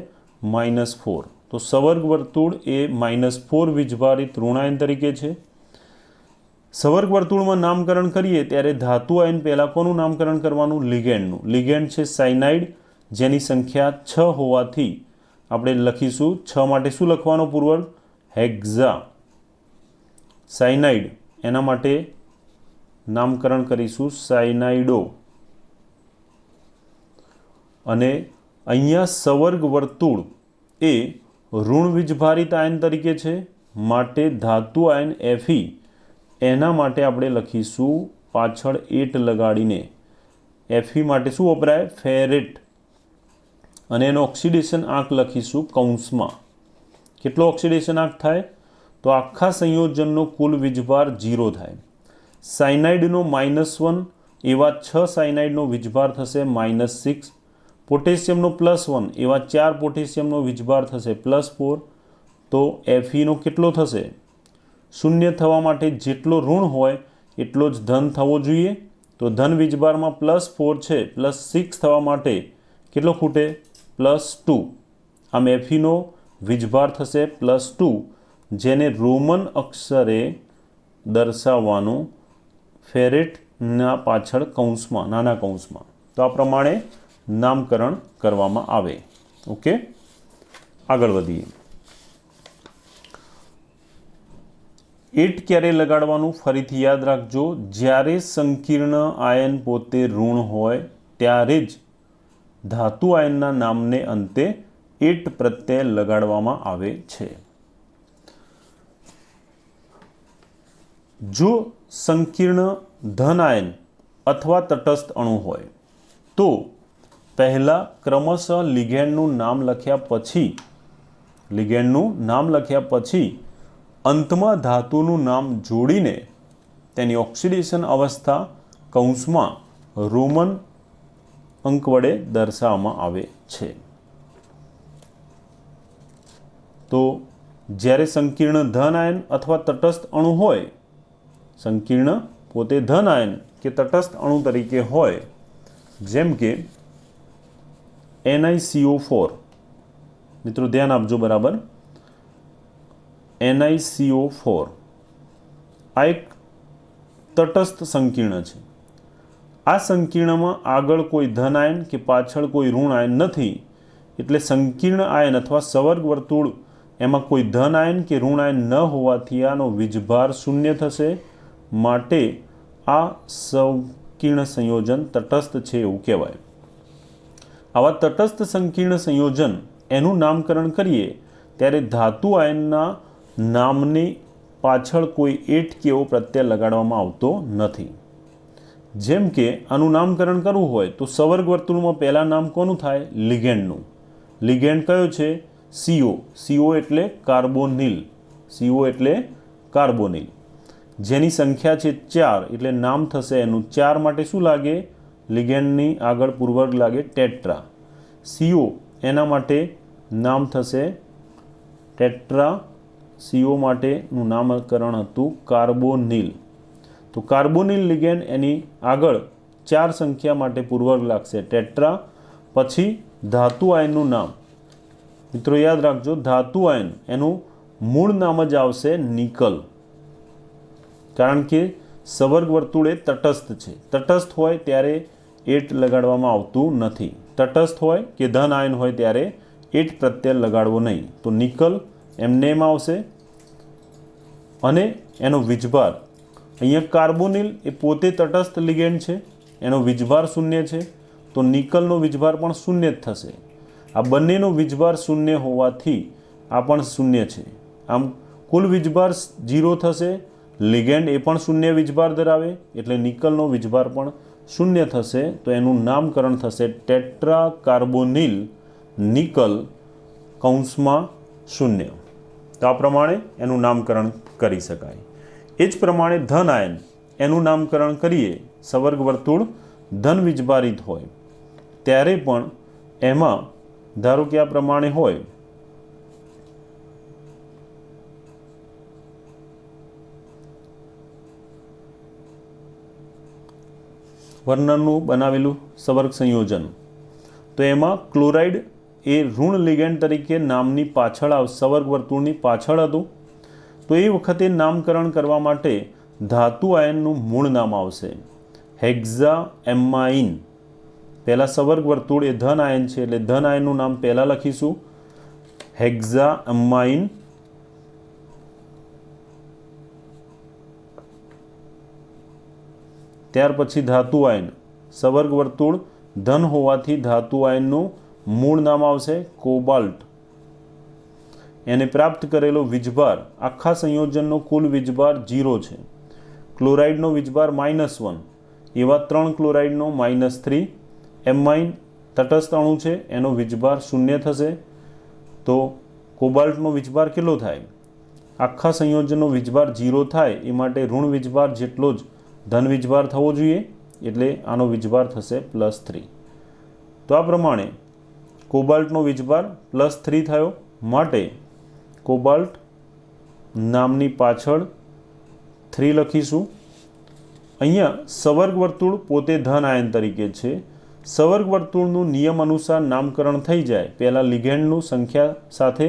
-4. તો સવર્ગ વર્તુળ એ -4 વીજભારિત ઋણ આયન તરીકે છે. સવર્ગ વર્તુળમાં નામકરણ કરીએ ત્યારે ધાતુ આયન પહેલાં કોનું નામકરણ કરવાનું? લિગેન્ડનું. લિગેન્ડ છે સાયનાઇડ, જેની સંખ્યા 6 હોવાથી આપણે લખીશું 6 માટે શું લખવાનો પૂર્વક? હેક્ઝા. સાયનાઇડ એના માટે નામકરણ કરીશું સાયનાઇડો. અને અહીંયા સવર્ગ વર્તુળ એ ઋણ વીજભારિત આયન તરીકે છે, માટે ધાતુ આયન Fe એના માટે આપણે લખીશું પાછળ એટ લગાડીને. Fe માટે શું વપરાય? ફેરેટ. અને એનો ઓક્સિડેશન આંક લખીશું કૌંસમાં. કેટલો ઓક્સિડેશન આંક થાય? તો આખા સંયોજનનો કુલ વીજભાર 0 થાય. સાયનાઇડનો -1, એવા 6 સાયનાઇડનો વીજભાર થશે -6. પોટેશિયમનો +1, એવા 4 પોટેશિયમનો વીજભાર થશે +4. તો Feનો કેટલો થશે? શૂન્ય થવા માટે જેટલો ઋણ હોય એટલો જ ધન થવો જોઈએ. તો ધન વીજભારમાં +4 છે, +6 થવા માટે કેટલો ખૂટે? +2. આમ Feનો વીજભાર થશે +2, જેને રોમન અક્ષરે દર્શાવવાનું ફેરેટના પાછળ કૌંસમાં, નાના કૌંસમાં. તો આ પ્રમાણે નામકરણ કરવામાં આવે. ઓકે, આગળ વધીએ. એટ ક્યારે લગાડવાનું? ફરીથી યાદ રાખજો, જ્યારે સંકીર્ણ આયન પોતે ઋણ હોય ત્યારે જ ધાતુ આયનના નામને અંતે એટ પ્રત્યય લગાડવામાં આવે છે. જો સંકીર્ણ ધન આયન અથવા તટસ્થ અણુ હોય તો પહેલાં ક્રમશઃ લિગેન્ડનું નામ લખ્યા પછી અંતમાં ધાતુનું નામ જોડીને તેની ઓક્સિડેશન અવસ્થા કૌંસમાં રોમન અંક વડે દર્શાવવામાં આવે છે. તો જ્યારે સંકીર્ણ ધન આયન અથવા તટસ્થ અણુ હોય, સંકીર્ણ પોતે ધન આયન કે તટસ્થ અણુ તરીકે હોય, જેમ કે NiCO4, મિત્રો ધ્યાન આપજો બરાબર, NiCO4 આ એક તટસ્થ સંકીર્ણ છે. આ સંકીર્ણમાં આગળ કોઈ ધન આયન કે પાછળ કોઈ ઋણ આયન નથી, એટલે સંકીર્ણ આયન અથવા સવર્ગ વર્તુળ એમાં કોઈ ધન આયન કે ઋણ આયન ન હોવાથી આનો વીજભાર શૂન્ય થશે, માટે આ સંકીર્ણ સંયોજન તટસ્થ છે એવું કહેવાય. આવા તટસ્થ સંકીર્ણ સંયોજન એનું નામકરણ કરીએ ત્યારે ધાતુ આયનના નામની પાછળ કોઈ એટ કે એવો પ્રત્યય લગાડવામાં આવતો નથી. જેમ કે આનું નામકરણ કરવું હોય તો સવર્ગ વર્તુળમાં પહેલાં નામ કોનું થાય? લિગેન્ડનું. લિગેન્ડ કયો છે? CO. CO એટલે કાર્બોનિલ. CO એટલે કાર્બોનિલ, જેની સંખ્યા છે 4, એટલે નામ થશે એનું 4 માટે શું લાગે? લિગેન્ડની આગળ પૂર્વર્ગ લાગે ટેટ્રા. CO એના માટે નામ થશે ટેટ્રા. CO માટેનું નામકરણ હતું કાર્બોનિલ. તો કાર્બોનિલ લિગેન્ડ એની આગળ 4 સંખ્યા માટે પૂર્વર્ગ લાગશે ટેટ્રા. પછી ધાતુ આયનનું નામ, મિત્રો યાદ રાખજો, ધાતુ આયન એનું મૂળ નામ જ આવશે નિકલ, કારણ કે સવર્ગ વર્તુળ એ તટસ્થ છે. તટસ્થ હોય ત્યારે એટ લગાડવામાં આવતું નથી. તટસ્થ હોય કે ધન આયન હોય ત્યારે એટ પ્રત્યય લગાડવો નહીં. તો નિકલ એમને એમ આવશે. અને એનો વીજભાર, અહીંયા કાર્બોનિલ એ પોતે તટસ્થ લિગેન્ડ છે, એનો વીજભાર શૂન્ય છે, તો નિકલનો વીજભાર પણ શૂન્ય જ થશે. આ બંનેનો વીજભાર શૂન્ય હોવાથી આ પણ શૂન્ય છે. આમ કુલ વીજભાર 0 થશે. લિગેન્ડ એ પણ શૂન્ય વીજભાર ધરાવે, એટલે નિકલનો વીજભાર પણ શૂન્ય થશે. તો એનું નામકરણ થશે ટેટ્રા કાર્બોનિલ નિકલ કૌંસમાં 0. તો આ પ્રમાણે એનું નામકરણ કરી શકાય. એ જ પ્રમાણે ધન આયન એનું નામકરણ કરીએ, સવર્ગ વર્તુળ ધન વીજભારિત હોય ત્યારે પણ એમાં ધારો કે આ પ્રમાણે હોય, વર્ણનનું બનાવેલું સવર્ગ સંયોજન, તો એમાં ક્લોરાઇડ એ ઋણ લિગેન્ડ તરીકે નામની પાછળ સવર્ગ વર્તુળની પાછળ હતું. તો એ વખતે નામકરણ કરવા માટે ધાતુ આયનનું મૂળ નામ આવશે હેક્ઝાએમાઇન. પહેલાં સવર્ગ વર્તુળ એ ધન આયન છે, એટલે ધન આયનનું નામ પહેલાં લખીશું હેક્ઝાએમાઇન. ત્યાર પછી ધાતુ આયન, સવર્ગ વર્તુળ ધન હોવાથી ધાતુ આયનનું મૂળ નામ આવશે કોબાલ્ટ. એને પ્રાપ્ત કરેલો વીજભાર, આખા સંયોજનનો કુલ વીજભાર 0 છે. ક્લોરાઇડનો વીજભાર -1, એવા 3 ક્લોરાઇડનો -3. એમાઇન તટસ્થ અણુ છે, એનો વીજભાર 0 થશે. તો કોબાલ્ટનો વીજભાર કેટલો થાય? આખા સંયોજનનો વીજભાર 0 થાય એ માટે ઋણ વીજભાર જેટલો જ ધન વીજભાર થવો જોઈએ, એટલે આનો વીજભાર થશે +3. તો આ પ્રમાણે કોબાલ્ટનો વીજભાર +3 થયો, માટે કોબાલ્ટ નામની પાછળ 3 લખીશું. અહીંયા સવર્ગ વર્તુળ પોતે ધન આયન તરીકે છે. સવર્ગ વર્તુળનું નિયમ અનુસાર નામકરણ થઈ જાય, પહેલાં લિગેન્ડનું સંખ્યા સાથે,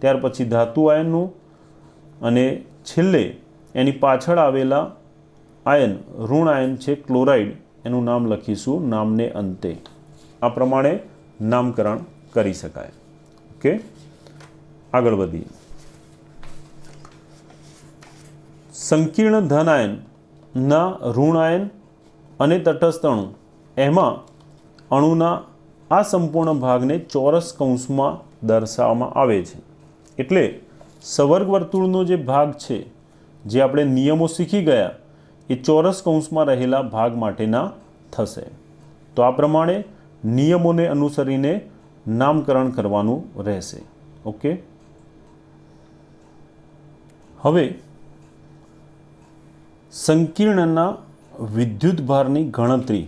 ત્યાર પછી ધાતુ આયનનું, અને છેલ્લે એની પાછળ આવેલા આયન ઋણ આયન છે ક્લોરાઇડ, એનું નામ લખીશું નામને અંતે. આ પ્રમાણે નામકરણ કરી શકાય. ઓકે, આગળ વધીએ. સંકીર્ણ ધન આયનના ઋણ આયન અને તટસ્થ અણુ, એમાં અણુના આ સંપૂર્ણ ભાગને ચોરસ કૌંસમાં દર્શાવવામાં આવે છે. એટલે સવર્ગ વર્તુળનો જે ભાગ છે, જે આપણે નિયમો શીખી ગયા, એ ચોરસ કૌંસમાં રહેલા ભાગ માટેના થશે. તો આ પ્રમાણે નિયમોને અનુસરીને નામકરણ કરવાનું રહેશે. ઓકે, હવે સંકીર્ણના વિદ્યુત ભારની ગણતરી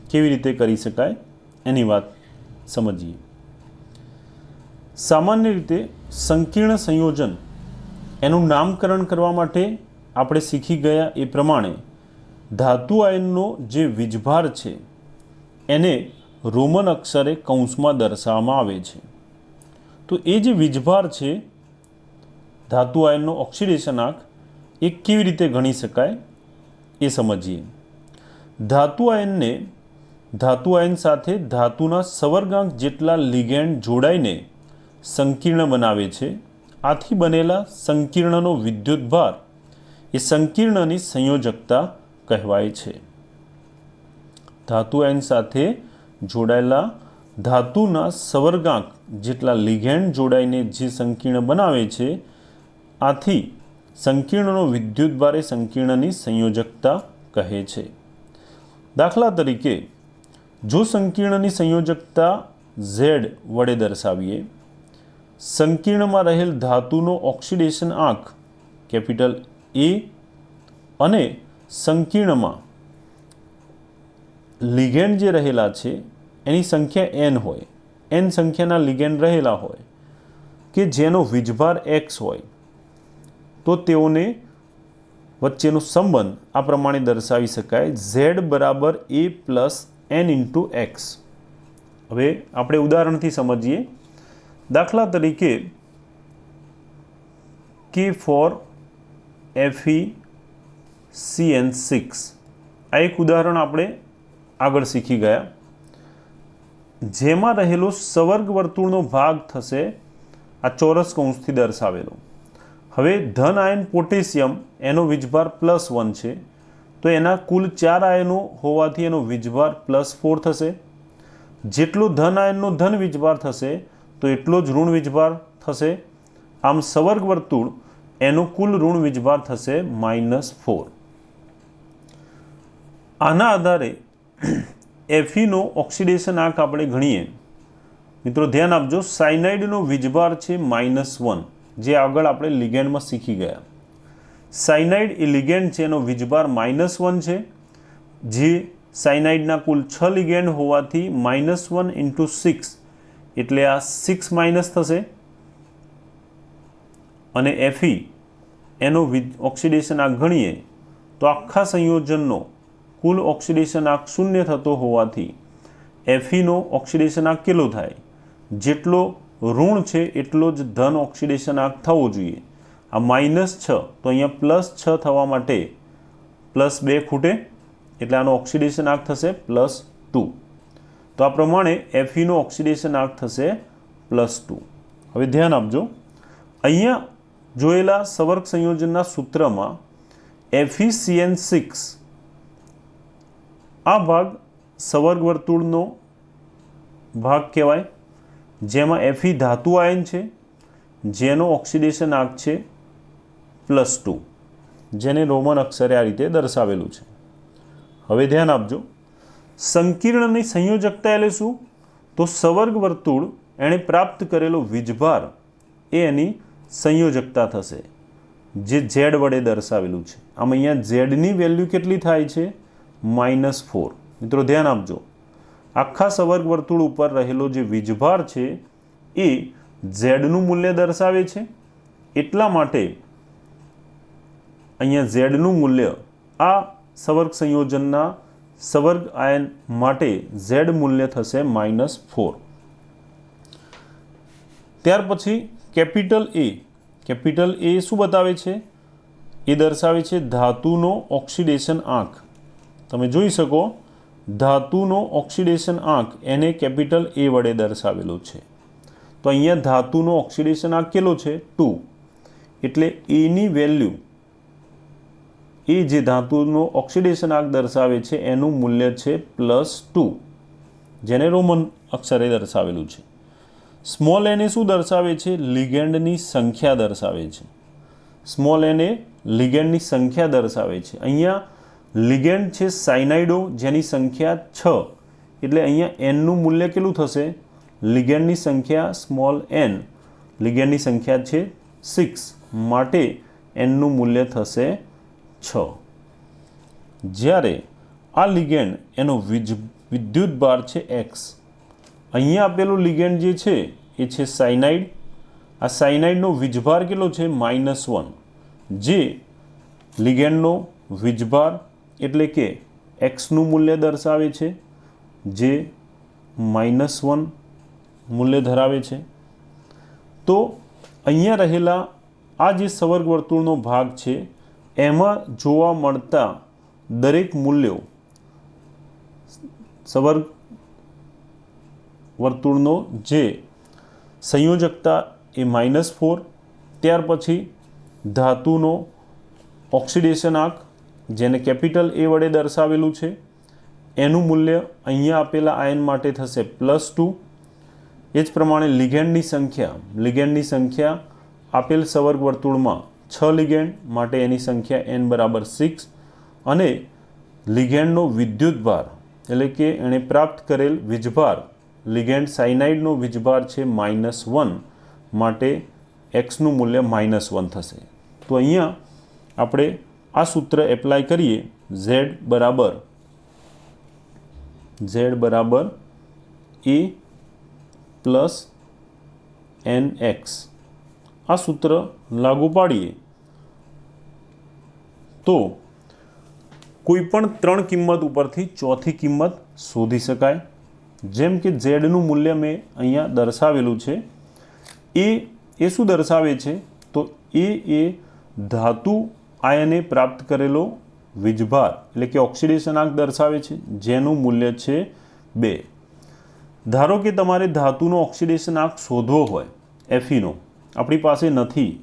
કેવી રીતે કરી શકાય એની વાત સમજીએ. સામાન્ય રીતે સંકીર્ણ સંયોજન એનું નામકરણ કરવા માટે આપણે શીખી ગયા એ પ્રમાણે ધાતુ આયનનો જે વીજભાર છે એને રોમન અક્ષરે કૌંસમાં દર્શાવવામાં આવે છે. તો એ જે વીજભાર છે ધાતુ આયનનો ઓક્સિડેશનાંક એ કેવી રીતે ગણી શકાય એ સમજીએ. ધાતુ આયન સાથે ધાતુના સવર્ગાંક જેટલા લિગેન્ડ જોડાઈને સંકીર્ણ બનાવે છે. આથી બનેલા સંકીર્ણનો વિદ્યુતભાર એ સંકીર્ણની સંયોજકતા કહેવાય છે. ધાતુ આયન સાથે જોડાયેલા ધાતુના સવર્ગાંક જેટલા લિગેન્ડ જોડાઈને જે સંકીર્ણ બનાવે છે આથી સંકીર્ણનો વિદ્યુતભાર એ સંકીર્ણની સંયોજકતા કહે છે. દાખલા તરીકે જો સંકીર્ણની સંયોજકતા Z વડે દર્શાવીએ, સંકીર્ણમાં રહેલ ધાતુનો ઓક્સિડેશન આંક કેપિટલ A અને સંકીર્ણમાં લિગેન્ડ જે રહેલા છે એની સંખ્યા n હોય, n સંખ્યાના લિગેન્ડ રહેલા હોય કે જેનો વીજભાર x હોય તો તેઓને વચ્ચેનો સંબંધ આ પ્રમાણે દર્શાવી શકાય Z બરાબર A plus n into x. હવે આપણે ઉદાહરણથી સમજીએ. દાખલા તરીકે K4 FeCN6 આ એક ઉદાહરણ આપણે આગળ શીખી ગયા, જેમાં રહેલો સવર્ગ વર્તુળનો ભાગ થશે આ ચોરસ કૌંસથી દર્શાવેલો. હવે ધન આયન પોટેશિયમ એનો વીજભાર +1 છે તો એના કુલ 4 આયનો હોવાથી એનો વીજભાર +4 થશે. જેટલો ધન આયનનો ધન વીજભાર થશે તો એટલો જ ઋણ વીજભાર થશે. આમ સવર્ગ વર્તુળ એનો કુલ ઋણ વીજભાર થશે -4. આના આધારે Feનો ઓક્સિડેશન આંક આપણે ગણીએ. મિત્રો ધ્યાન આપજો, સાયનાઇડનો વીજભાર છે -1 જે આગળ આપણે લિગેન્ડમાં શીખી ગયા. સાયનાઇડ એ લિગેન્ડ છે, એનો વીજભાર -1 છે. જે સાયનાઇડના કુલ 6 લિગેન્ડ હોવાથી -1 × 6 એટલે આ 6 માઇનસ થશે અને Fe એનો ઓક્સિડેશન આંક ગણીએ તો આખા સંયોજનનો કુલ ઓક્સિડેશન આંક 0 થતો હોવાથી Feનો ઓક્સિડેશન આંક કેટલો થાય? જેટલો ઋણ છે એટલો જ ધન ઓક્સિડેશન આંક થવો જોઈએ. આ -6 તો અહીંયા +6 થવા માટે +2 ખૂટે એટલે આનો ઓક્સિડેશન આંક થશે +2. તો આ પ્રમાણે Feનો ઓક્સિડેશન આંક થશે +2. હવે ધ્યાન આપજો, અહીંયા જોયેલા સવર્ગ સંયોજનના સૂત્રમાં FeCN6 આ ભાગ સવર્ગ વર્તુળનો ભાગ કહેવાય, જેમાં Fe ધાતુ આયન છે જેનો ઓક્સિડેશન આંક છે +2, જેને રોમન અક્ષરે આ રીતે દર્શાવેલું છે. હવે ધ્યાન આપજો, સંકીર્ણની સંયોજકતા એટલે શું? તો સવર્ગ વર્તુળ એણે પ્રાપ્ત કરેલો વીજભાર એ એની સંયોજકતા થશે, જે Z વડે દર્શાવેલું છે. આમ અહીંયા Zની વેલ્યુ કેટલી થાય છે? -4. મિત્રો ધ્યાન આપજો, આખા સવર્ગ વર્તુળ ઉપર રહેલો જે વીજભાર છે એ Zનું મૂલ્ય દર્શાવે છે. એટલા માટે અહીંયા Zનું મૂલ્ય આ સવર્ગ સંયોજનના સવર્ગ આયન માટે Z મૂલ્ય થશે -4. ત્યાર પછી કેપિટલ A શું બતાવે છે? એ દર્શાવે છે ધાતુનો ઓક્સિડેશન આંક. તમે જોઈ શકો ધાતુનો ઓક્સિડેશન આંક એને કેપિટલ A વડે દર્શાવેલો છે. તો અહીંયા ધાતુનો ઓક્સિડેશન આંક કેટલો છે? 2. એટલે એની વેલ્યુ, એ જે ધાતુનો ઓક્સિડેશન આંક દર્શાવે છે એનું મૂલ્ય છે +2, જેને રોમન અક્ષરે દર્શાવેલું છે. સ્મોલ n એ શું દર્શાવે છે? લિગેન્ડની સંખ્યા દર્શાવે છે. સ્મોલ n એ લિગેન્ડની સંખ્યા દર્શાવે છે. અહીંયા લિગેન્ડ છે સાયનાઇડો જેની સંખ્યા 6, એટલે અહીંયા nનું મૂલ્ય કેટલું થશે? લિગેન્ડની સંખ્યા સ્મોલ n, લિગેન્ડની સંખ્યા છે 6, માટે એનનું મૂલ્ય થશે 6. જ્યારે આ લિગેન્ડ એનો વિદ્યુતભાર છે x. અહીંયા આપેલું લિગેન્ડ જે છે એ છે સાયનાઇડ. આ સાયનાઇડનો વીજભાર કેટલો છે -1, જે લિગેન્ડનો વીજભાર એટલે કે એક્સનું મૂલ્ય દર્શાવે છે, જે -1 મૂલ્ય ધરાવે છે. તો અહીંયા રહેલા આ જે સવર્ગ વર્તુળનો ભાગ છે એમાં જોવા મળતા દરેક મૂલ્યો સવર્ગ વર્તુળનો જે સંયોજકતા એ -4, ત્યાર પછી ધાતુનો ઓક્સિડેશન આંક જેને કેપિટલ A વડે દર્શાવેલું છે એનું મૂલ્ય અહીંયા આપેલા આયન માટે થશે +2. એ જ પ્રમાણે લિગેન્ડની સંખ્યા આપેલ સવર્ગ વર્તુળમાં 6 લિગેન્ડ માટે એની સંખ્યા n = 6 અને લિગેન્ડનો વિદ્યુતભાર એટલે કે એણે પ્રાપ્ત કરેલ વીજભાર લિગેન્ડ સાયનાઇડનો વીજભાર છે -1 માટે એક્સનું મૂલ્ય -1 થશે. તો અહીંયા આપણે આ સૂત્ર એપ્લાય કરીએ z બરાબર a પ્લસ nx. આ સૂત્ર લાગુ પાડીએ તો કોઈ પણ 3 કિંમત ઉપરથી ચોથી કિંમત શોધી શકાય. જેમ કે ઝેડનું મૂલ્ય મેં અહીંયા દર્શાવેલું છે. એ શું દર્શાવે છે તો એ ધાતુ આયને પ્રાપ્ત કરેલો વીજભાર એટલે કે ઓક્સિડેશન આંક દર્શાવે છે, જેનું મૂલ્ય છે 2. ધારો કે તમારે ધાતુનો ઓક્સિડેશન આંક શોધવો હોય Feનો, આપણી પાસે નથી,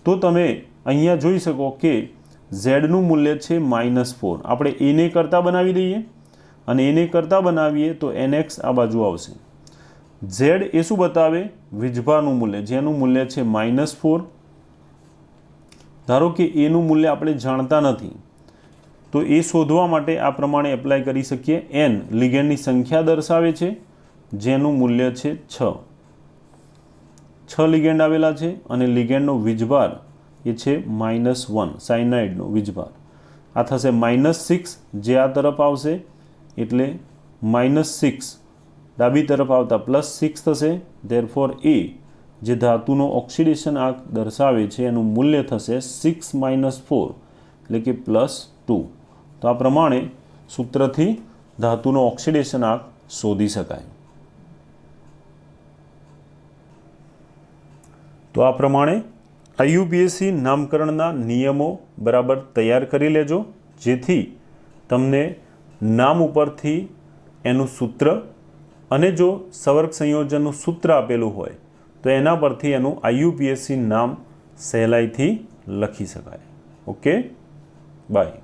તો તમે અહીંયા જોઈ શકો કે ઝેડનું મૂલ્ય છે -4. આપણે એને કરતાં બનાવી દઈએ અને એને કરતાં બનાવીએ તો nx આ બાજુ આવશે. ઝેડ એ શું બતાવે વીજભારનું મૂલ્ય, જેનું મૂલ્ય છે -4. ધારો કે એનું મૂલ્ય આપણે જાણતા નથી, તો એ શોધવા માટે આ પ્રમાણે એપ્લાય કરી શકીએ. n લિગેન્ડની સંખ્યા દર્શાવે છે, જેનું મૂલ્ય છે 6. 6 લિગેન્ડ આવેલા છે અને લિગેન્ડનો વીજભાર એ છે -1 સાયનાઇડનો વીજભાર. આ થશે -6 જે આ તરફ આવશે એટલે -6 ડાબી તરફ આવતા +6 થશે. ધેરફોર એ જે ધાતુનો ઓક્સિડેશન આંક દર્શાવે છે એનું મૂલ્ય થશે 6 - 4 એટલે કે +2. તો આ પ્રમાણે સૂત્રથી ધાતુનો ઓક્સિડેશન આંક શોધી શકાય. તો આ પ્રમાણે IUPAC નામકરણના નિયમો બરાબર તૈયાર કરી લેજો, જેથી તમને નામ ઉપરથી એનું સૂત્ર અને જો સવર્ગ સંયોજનનું સૂત્ર આપેલું હોય તો એના પરથી એનું IUPAC નામ સહેલાઈથી લખી શકાય. Okay, by.